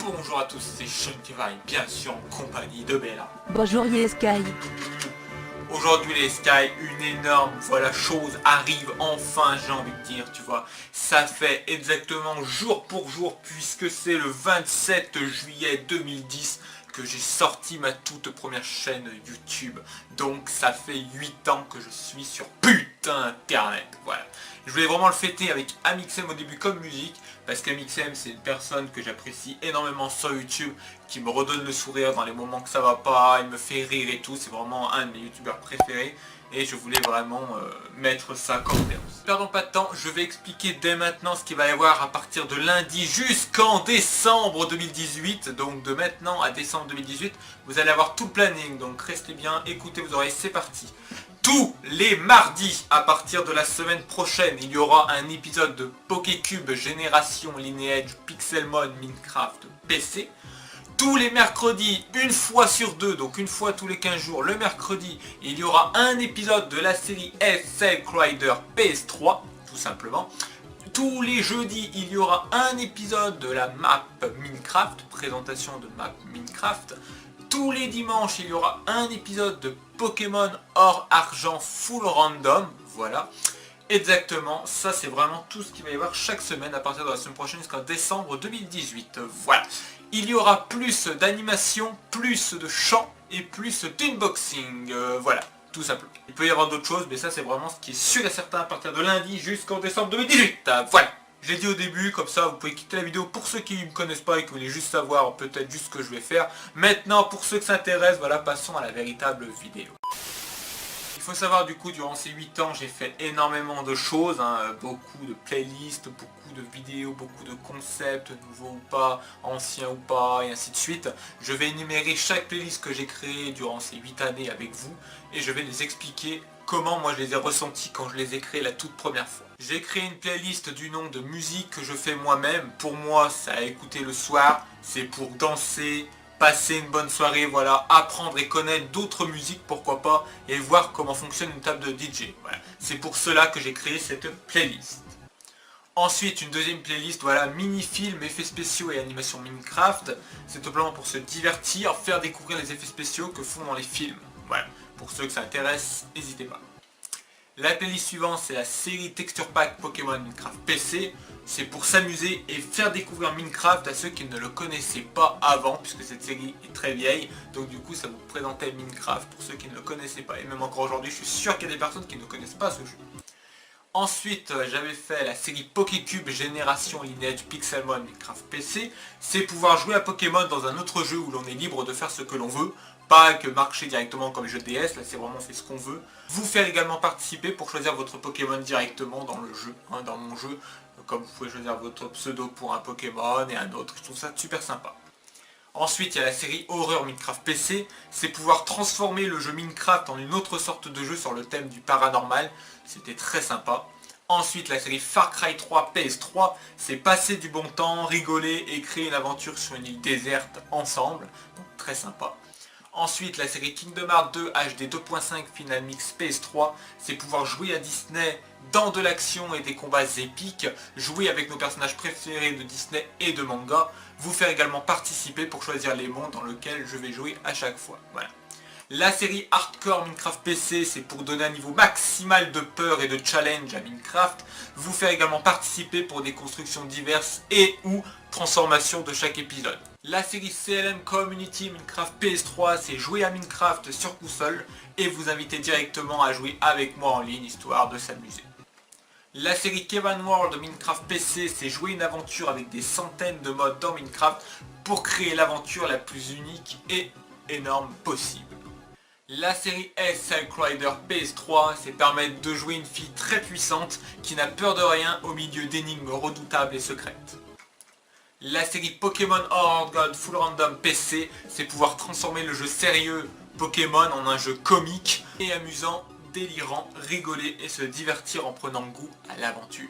Bonjour à tous, c'est Sean qui va et bien sûr en compagnie de Bella. Bonjour les Sky. Aujourd'hui les Sky, une énorme chose arrive enfin, j'ai envie de dire, tu vois. Ça fait exactement jour pour jour puisque c'est le 27 juillet 2010 que j'ai sorti ma toute première chaîne YouTube. Donc ça fait 8 ans que je suis sur putain internet, voilà. Je voulais vraiment le fêter avec Amixem au début comme musique, parce qu'Amixem c'est une personne que j'apprécie énormément sur YouTube, qui me redonne le sourire dans les moments que ça va pas, il me fait rire et tout, c'est vraiment un de mes youtubeurs préférés, et je voulais vraiment mettre ça comme terme. Perdons pas de temps, je vais expliquer dès maintenant ce qu'il va y avoir à partir de lundi jusqu'en décembre 2018, donc de maintenant à décembre 2018, vous allez avoir tout le planning, donc restez bien, écoutez vos oreilles, c'est parti. Tous les mardis, à partir de la semaine prochaine, il y aura un épisode de Pokécube Génération Lineage Pixelmon Minecraft PC. Tous les mercredis, une fois sur deux, donc une fois tous les 15 jours, le mercredi, il y aura un épisode de la série S-Cell Rider PS3, tout simplement. Tous les jeudis, il y aura un épisode de la map Minecraft, présentation de map Minecraft. Tous les dimanches, il y aura un épisode de Pokémon Or Argent Full Random, voilà. Exactement, ça c'est vraiment tout ce qu'il va y avoir chaque semaine à partir de la semaine prochaine jusqu'en décembre 2018, voilà. Il y aura plus d'animation, plus de chants et plus d'unboxing, voilà, tout simplement. Il peut y avoir d'autres choses, mais ça c'est vraiment ce qui est sûr et certain à partir de lundi jusqu'en décembre 2018, voilà. Je l'ai dit au début, comme ça vous pouvez quitter la vidéo pour ceux qui ne me connaissent pas et qui voulaient juste savoir peut-être juste ce que je vais faire. Maintenant, pour ceux qui s'intéressent, voilà, passons à la véritable vidéo. Il faut savoir du coup, durant ces 8 ans, j'ai fait énormément de choses, hein, beaucoup de playlists, beaucoup de vidéos, beaucoup de concepts, nouveaux ou pas, anciens ou pas, et ainsi de suite. Je vais énumérer chaque playlist que j'ai créée durant ces 8 années avec vous, et je vais les expliquer comment moi je les ai ressentis quand je les ai créés la toute première fois. J'ai créé une playlist du nom de musique que je fais moi-même. Pour moi, ça à écouter le soir, c'est pour danser, passer une bonne soirée, voilà, apprendre et connaître d'autres musiques, pourquoi pas, et voir comment fonctionne une table de DJ. Voilà. C'est pour cela que j'ai créé cette playlist. Ensuite, une deuxième playlist, voilà, mini-films, effets spéciaux et animation Minecraft. C'est tout simplement pour se divertir, faire découvrir les effets spéciaux que font dans les films. Voilà. Pour ceux que ça intéresse, n'hésitez pas. La playlist suivante, c'est la série Texture Pack Pokémon Minecraft PC. C'est pour s'amuser et faire découvrir Minecraft à ceux qui ne le connaissaient pas avant, puisque cette série est très vieille. Donc du coup, ça vous présentait Minecraft pour ceux qui ne le connaissaient pas. Et même encore aujourd'hui, je suis sûr qu'il y a des personnes qui ne connaissent pas ce jeu. Ensuite, j'avais fait la série Pokécube Génération Lineage Pixelmon Minecraft PC. C'est pouvoir jouer à Pokémon dans un autre jeu où l'on est libre de faire ce que l'on veut. Pas que marcher directement comme les jeux DS, là c'est vraiment fait ce qu'on veut. Vous faire également participer pour choisir votre Pokémon directement dans le jeu, hein, dans mon jeu. Comme vous pouvez choisir votre pseudo pour un Pokémon et un autre, je trouve ça super sympa. Ensuite, il y a la série Horreur Minecraft PC, c'est pouvoir transformer le jeu Minecraft en une autre sorte de jeu sur le thème du paranormal, c'était très sympa. Ensuite, la série Far Cry 3 PS3, c'est passer du bon temps, rigoler et créer une aventure sur une île déserte ensemble, donc très sympa. Ensuite, la série Kingdom Hearts 2 HD 2.5 Final Mix PS3, c'est pouvoir jouer à Disney dans de l'action et des combats épiques, jouer avec nos personnages préférés de Disney et de manga, vous faire également participer pour choisir les mondes dans lesquels je vais jouer à chaque fois. Voilà. La série Hardcore Minecraft PC, c'est pour donner un niveau maximal de peur et de challenge à Minecraft, vous faire également participer pour des constructions diverses et ou transformations de chaque épisode. La série CLM Community Minecraft PS3, c'est jouer à Minecraft sur console et vous inviter directement à jouer avec moi en ligne, histoire de s'amuser. La série Kevin World Minecraft PC, c'est jouer une aventure avec des centaines de modes dans Minecraft pour créer l'aventure la plus unique et énorme possible. La série S Silk Rider PS3, c'est permettre de jouer une fille très puissante qui n'a peur de rien au milieu d'énigmes redoutables et secrètes. La série Pokémon Horde God Full Random PC, c'est pouvoir transformer le jeu sérieux Pokémon en un jeu comique et amusant, délirant, rigoler et se divertir en prenant goût à l'aventure.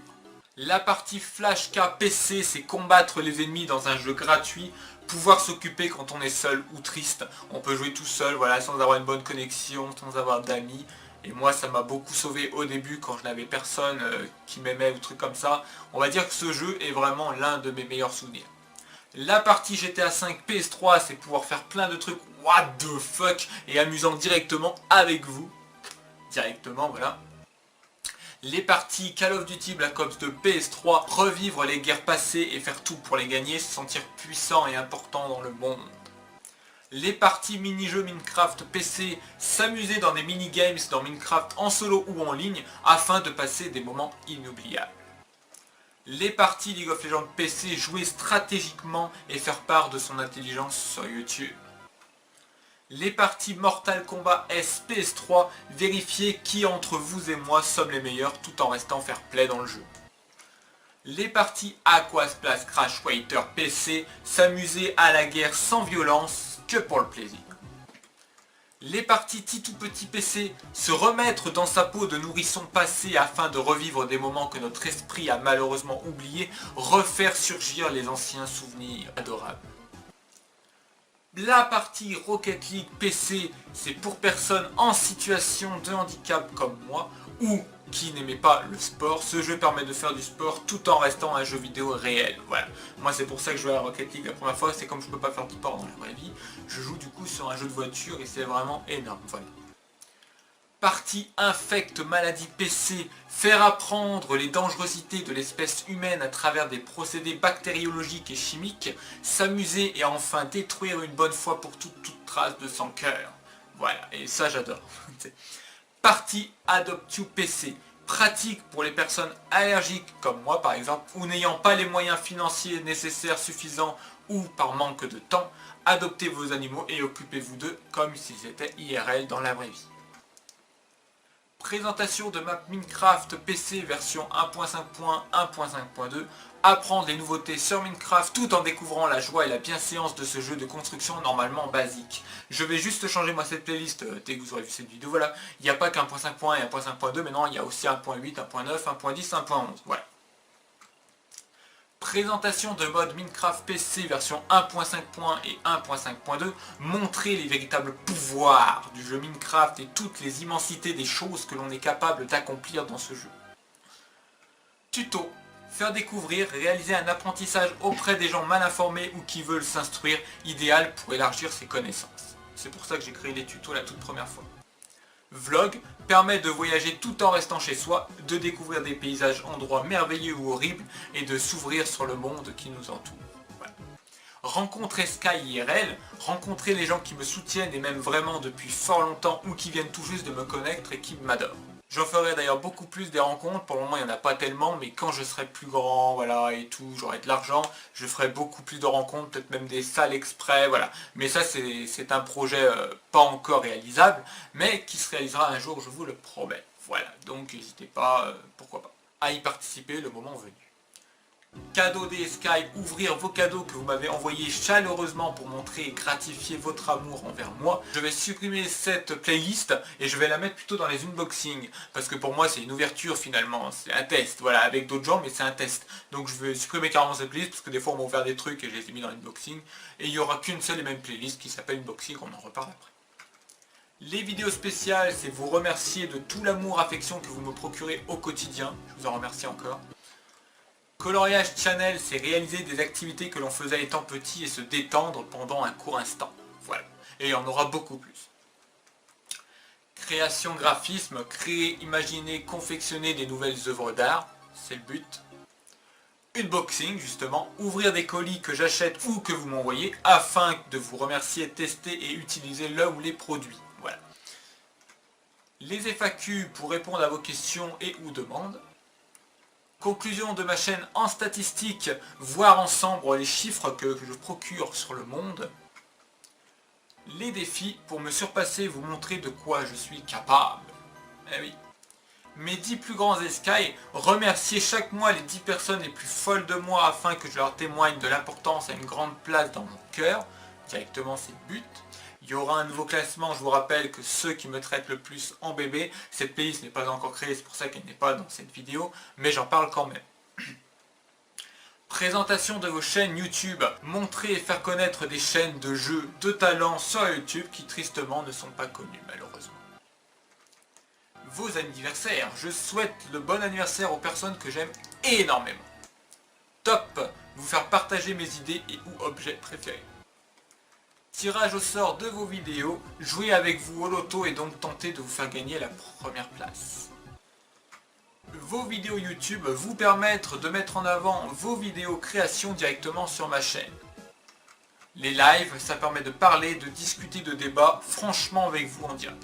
La partie Flash K PC, c'est combattre les ennemis dans un jeu gratuit, pouvoir s'occuper quand on est seul ou triste. On peut jouer tout seul, voilà, sans avoir une bonne connexion, sans avoir d'amis. Et moi, ça m'a beaucoup sauvé au début quand je n'avais personne qui m'aimait ou truc comme ça. On va dire que ce jeu est vraiment l'un de mes meilleurs souvenirs. La partie GTA 5 PS3, c'est pouvoir faire plein de trucs what the fuck et amusant directement avec vous. Directement, voilà. Les parties Call of Duty Black Ops 2 PS3, revivre les guerres passées et faire tout pour les gagner, se sentir puissant et important dans le monde. Les parties mini-jeux Minecraft PC, s'amuser dans des mini-games dans Minecraft en solo ou en ligne afin de passer des moments inoubliables. Les parties League of Legends PC, jouer stratégiquement et faire part de son intelligence sur YouTube. Les parties Mortal Kombat S PS3, vérifier qui entre vous et moi sommes les meilleurs tout en restant fair play dans le jeu. Les parties Aquasplash Crash Fighter PC, s'amuser à la guerre sans violence que pour le plaisir. Les parties Titou Petit PC, se remettre dans sa peau de nourrisson passé afin de revivre des moments que notre esprit a malheureusement oubliés, refaire surgir les anciens souvenirs adorables. La partie Rocket League PC, c'est pour personnes en situation de handicap comme moi ou qui n'aimait pas le sport. Ce jeu permet de faire du sport tout en restant un jeu vidéo réel. Voilà. Moi c'est pour ça que je jouais à Rocket League la première fois, c'est comme je peux pas faire de sport dans la vraie vie. Je joue du coup sur un jeu de voiture et c'est vraiment énorme. Voilà. Partie Infect Maladie PC, faire apprendre les dangerosités de l'espèce humaine à travers des procédés bactériologiques et chimiques, s'amuser et enfin détruire une bonne fois pour toute trace de son cœur. Voilà, et ça j'adore. Partie Adopt You PC, pratique pour les personnes allergiques comme moi par exemple, ou n'ayant pas les moyens financiers nécessaires suffisants ou par manque de temps, adoptez vos animaux et occupez-vous d'eux comme s'ils étaient IRL dans la vraie vie. Présentation de map Minecraft PC version 1.5.1.5.2, apprendre les nouveautés sur Minecraft tout en découvrant la joie et la bienséance de ce jeu de construction normalement basique. Je vais juste changer moi cette playlist dès que vous aurez vu cette vidéo, voilà. Il n'y a pas qu'un 1.5.1 et 1.5.2, mais non, il y a aussi 1.8, 1.9, 1.10, 1.11, voilà. Présentation de mode Minecraft PC version 1.5.1 et 1.5.2, montrer les véritables pouvoirs du jeu Minecraft et toutes les immensités des choses que l'on est capable d'accomplir dans ce jeu. Tuto, faire découvrir, réaliser un apprentissage auprès des gens mal informés ou qui veulent s'instruire, idéal pour élargir ses connaissances. C'est pour ça que j'ai créé les tutos la toute première fois. Vlog permet de voyager tout en restant chez soi, de découvrir des paysages, endroits merveilleux ou horribles et de s'ouvrir sur le monde qui nous entoure. Voilà. Rencontrer Sky IRL, rencontrer les gens qui me soutiennent et même vraiment depuis fort longtemps ou qui viennent tout juste de me connaître et qui m'adorent. J'en ferai d'ailleurs beaucoup plus des rencontres, pour le moment il n'y en a pas tellement, mais quand je serai plus grand, voilà, et tout, j'aurai de l'argent, je ferai beaucoup plus de rencontres, peut-être même des salles exprès, voilà. Mais ça c'est un projet pas encore réalisable, mais qui se réalisera un jour, je vous le promets. Voilà, donc n'hésitez pas, pourquoi pas, à y participer le moment venu. Cadeau des Sky, ouvrir vos cadeaux que vous m'avez envoyés chaleureusement pour montrer et gratifier votre amour envers moi. Je vais supprimer cette playlist et je vais la mettre plutôt dans les unboxings parce que pour moi c'est une ouverture finalement, c'est un test, voilà, avec d'autres gens mais c'est un test. Donc je vais supprimer carrément cette playlist parce que des fois on m'a ouvert des trucs et je les ai mis dans l'unboxing et il n'y aura qu'une seule et même playlist qui s'appelle unboxing, on en reparle après. Les vidéos spéciales, c'est vous remercier de tout l'amour, affection que vous me procurez au quotidien, je vous en remercie encore. Coloriage Channel, c'est réaliser des activités que l'on faisait étant petit et se détendre pendant un court instant. Voilà. Et il y en aura beaucoup plus. Création graphisme, créer, imaginer, confectionner des nouvelles œuvres d'art, c'est le but. Unboxing, justement, ouvrir des colis que j'achète ou que vous m'envoyez afin de vous remercier, tester et utiliser l'un ou les produits. Voilà. Les FAQ pour répondre à vos questions et ou demandes. Conclusion de ma chaîne en statistiques, voir ensemble les chiffres que je procure sur le monde. les défis pour me surpasser et vous montrer de quoi je suis capable. Eh oui. Mes 10 plus grands escailles, remercier chaque mois les 10 personnes les plus folles de moi afin que je leur témoigne de l'importance à une grande place dans mon cœur. Directement c'est le but. Il y aura un nouveau classement, je vous rappelle que ceux qui me traitent le plus en bébé, cette playlist n'est pas encore créée, c'est pour ça qu'elle n'est pas dans cette vidéo, mais j'en parle quand même. Présentation de vos chaînes YouTube, montrer et faire connaître des chaînes de jeux de talent sur YouTube qui tristement ne sont pas connues malheureusement. Vos anniversaires, je souhaite le bon anniversaire aux personnes que j'aime énormément. Top, vous faire partager mes idées et ou objets préférés. Tirage au sort de vos vidéos, jouer avec vous au loto et donc tenter de vous faire gagner la première place. Vos vidéos YouTube vous permettre de mettre en avant vos vidéos créations directement sur ma chaîne. Les lives, ça permet de parler, de discuter, de débat franchement avec vous en direct.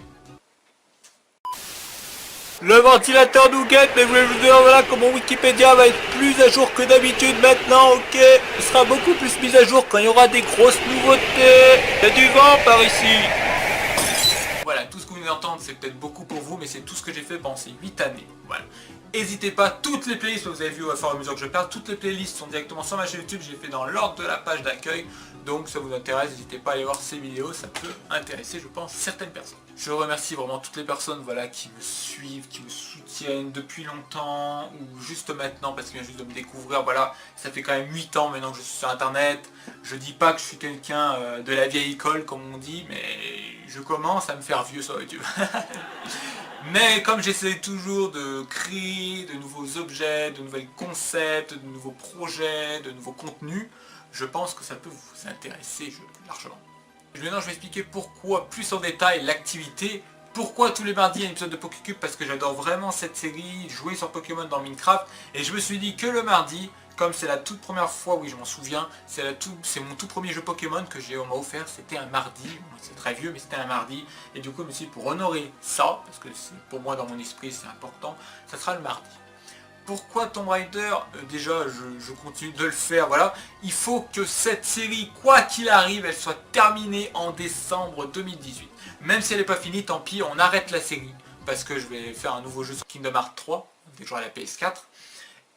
Le ventilateur Nougat, mais je vais vous dire voilà comment Wikipédia va être plus à jour que d'habitude maintenant, ok. Il sera beaucoup plus mis à jour quand il y aura des grosses nouveautés. Il y a du vent par ici. Voilà, tout ce que vous venez d'entendre, c'est peut-être beaucoup pour vous, mais c'est tout ce que j'ai fait pendant ces 8 années. Voilà. N'hésitez pas, toutes les playlists que vous avez vues au fur et à mesure que je parle, toutes les playlists sont directement sur ma chaîne YouTube, j'ai fait dans l'ordre de la page d'accueil. Donc ça vous intéresse, n'hésitez pas à aller voir ces vidéos, ça peut intéresser je pense certaines personnes. Je remercie vraiment toutes les personnes voilà, qui me suivent, qui me soutiennent depuis longtemps ou juste maintenant parce qu'il vient juste de me découvrir. Voilà, ça fait quand même 8 ans maintenant que je suis sur internet. Je dis pas que je suis quelqu'un de la vieille école comme on dit, mais je commence à me faire vieux sur YouTube. Mais comme j'essaie toujours de créer de nouveaux objets, de nouveaux concepts, de nouveaux projets, de nouveaux contenus, je pense que ça peut vous intéresser largement. Maintenant je vais expliquer pourquoi plus en détail l'activité. Pourquoi tous les mardis il y a un épisode de Pokécube, parce que j'adore vraiment cette série, jouer sur Pokémon dans Minecraft. Et je me suis dit que le mardi, comme c'est la toute première fois, oui je m'en souviens, c'est mon tout premier jeu Pokémon que on m'a offert, c'était un mardi, c'est très vieux mais c'était un mardi. Et du coup je me suis dit pour honorer ça, parce que pour moi dans mon esprit c'est important, ça sera le mardi. Pourquoi Tomb Raider, déjà je continue de le faire, voilà. Il faut que cette série, quoi qu'il arrive, elle soit terminée en décembre 2018. Même si elle n'est pas finie, tant pis, on arrête la série. Parce que je vais faire un nouveau jeu sur Kingdom Hearts 3, dès que j'aurai la PS4.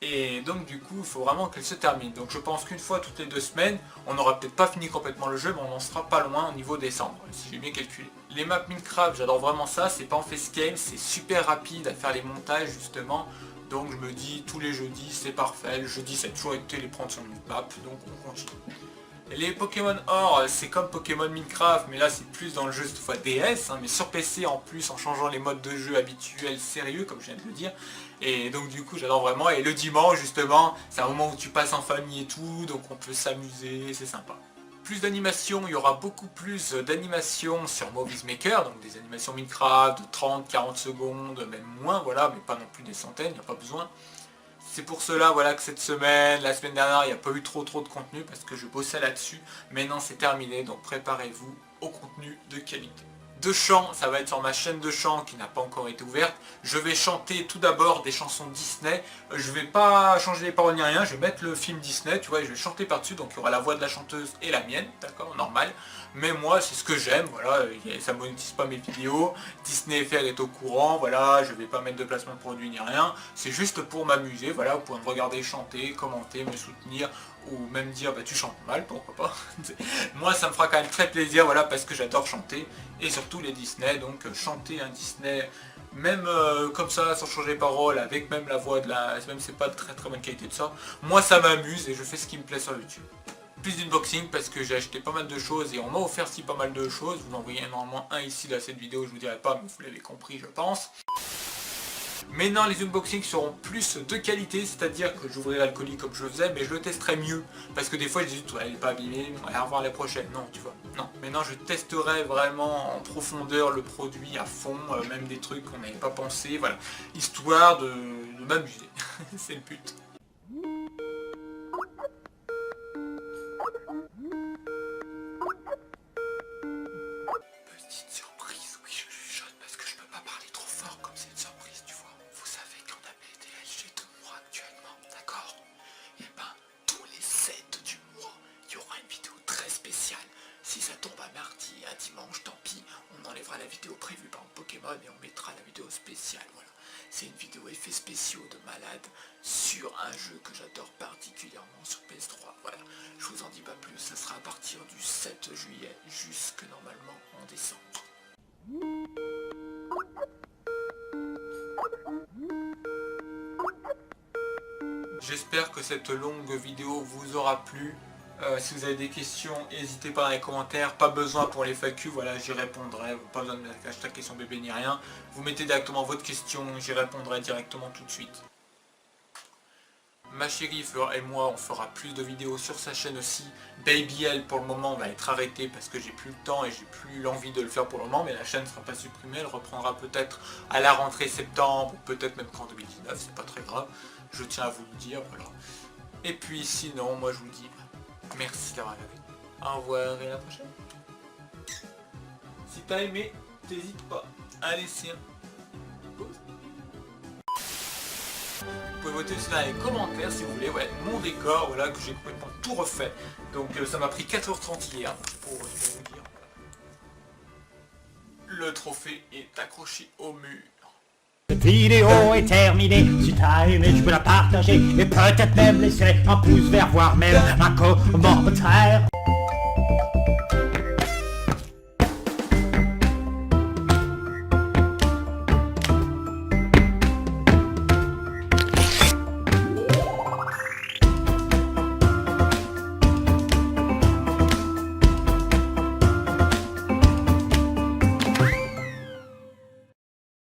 Et donc du coup, il faut vraiment qu'elle se termine. Donc je pense qu'une fois toutes les 2 semaines, on n'aura peut-être pas fini complètement le jeu, mais on en sera pas loin au niveau décembre, si j'ai bien calculé. Les maps Minecraft, j'adore vraiment ça, c'est pas en facecam, c'est super rapide à faire les montages justement. Donc je me dis tous les jeudis c'est parfait, le jeudi ça a toujours été les prendre sur une map, donc on continue. Les Pokémon Or c'est comme Pokémon Minecraft, mais là c'est plus dans le jeu cette fois DS, hein, mais sur PC en plus en changeant les modes de jeu habituels sérieux comme je viens de le dire. Et donc du coup j'adore vraiment, et le dimanche justement c'est un moment où tu passes en famille et tout, donc on peut s'amuser, c'est sympa. Plus d'animation, il y aura beaucoup plus d'animations sur Movies Maker, donc des animations Minecraft de 30-40 secondes, même moins, voilà, mais pas non plus des centaines, il n'y a pas besoin. C'est pour cela voilà, que cette semaine, la semaine dernière, il n'y a pas eu trop de contenu parce que je bossais là-dessus. Maintenant c'est terminé, donc préparez-vous au contenu de qualité. De chant, ça va être sur ma chaîne de chant qui n'a pas encore été ouverte. Je vais chanter tout d'abord des chansons Disney. Je vais pas changer les paroles ni rien, je vais mettre le film Disney, tu vois, et je vais chanter par-dessus, donc il y aura la voix de la chanteuse et la mienne, d'accord, normal. Mais moi, c'est ce que j'aime, voilà, ça monétise pas mes vidéos, Disney FR est au courant, voilà, je vais pas mettre de placement de produit ni rien, c'est juste pour m'amuser, voilà, vous pouvez me regarder chanter, commenter, me soutenir, ou même dire bah tu chantes mal, pourquoi pas. Moi ça me fera quand même très plaisir, voilà, parce que j'adore chanter, et surtout les Disney, donc chanter un Disney, même comme ça, sans changer les paroles, avec même la voix de la... même c'est pas de très bonne qualité de ça, moi ça m'amuse et je fais ce qui me plaît sur YouTube. Plus d'unboxing parce que j'ai acheté pas mal de choses et on m'a offert si pas mal de choses, vous en voyez normalement un ici dans cette vidéo, je vous dirai pas, mais vous l'avez compris je pense. Maintenant les unboxings seront plus de qualité, c'est-à-dire que j'ouvrirai le colis comme je faisais, mais je le testerai mieux. Parce que des fois je dis, ouais, elle est pas abîmée, on va revoir la prochaine. Non, tu vois, non. Maintenant je testerai vraiment en profondeur le produit à fond, même des trucs qu'on n'avait pas pensé, voilà. Histoire de m'amuser, c'est le but. Petite surprise, oui je chuchote parce que je peux pas parler trop fort comme c'est une surprise, tu vois. Vous savez qu'on a PDLG de mois actuellement, d'accord? Et ben, tous les 7 du mois, il y aura une vidéo très spéciale. Si ça tombe à mardi, à dimanche, prévu par Pokémon et on mettra la vidéo spéciale, voilà. C'est une vidéo effets spéciaux de malade sur un jeu que j'adore particulièrement sur PS3, voilà. Je vous en dis pas plus, ça sera à partir du 7 juillet jusque normalement en décembre. J'espère que cette longue vidéo vous aura plu. Si vous avez des questions, n'hésitez pas dans les commentaires. Pas besoin pour les FAQ, voilà, j'y répondrai. Pas besoin de mettre hashtag question bébé ni rien. Vous mettez directement votre question, j'y répondrai directement tout de suite. Ma chérie et moi, on fera plus de vidéos sur sa chaîne aussi. Baby L, pour le moment, va être arrêté parce que j'ai plus le temps et j'ai plus l'envie de le faire pour le moment. Mais la chaîne ne sera pas supprimée, elle reprendra peut-être à la rentrée septembre, ou peut-être même qu'en 2019, c'est pas très grave. Je tiens à vous le dire, voilà. Et puis sinon, moi je vous dis merci d'avoir regardé. Au revoir et à la prochaine. Si t'as aimé, n'hésite pas à laisser un pouce. Vous pouvez voter aussi dans les commentaires si vous voulez, ouais, mon décor, voilà, que j'ai complètement tout refait. Donc ça m'a pris 4h30 hier pour vous dire. Le trophée est accroché au mur. Cette vidéo est terminée, si t'as aimé tu peux la partager et peut-être même laisser un pouce vert voire même un commentaire.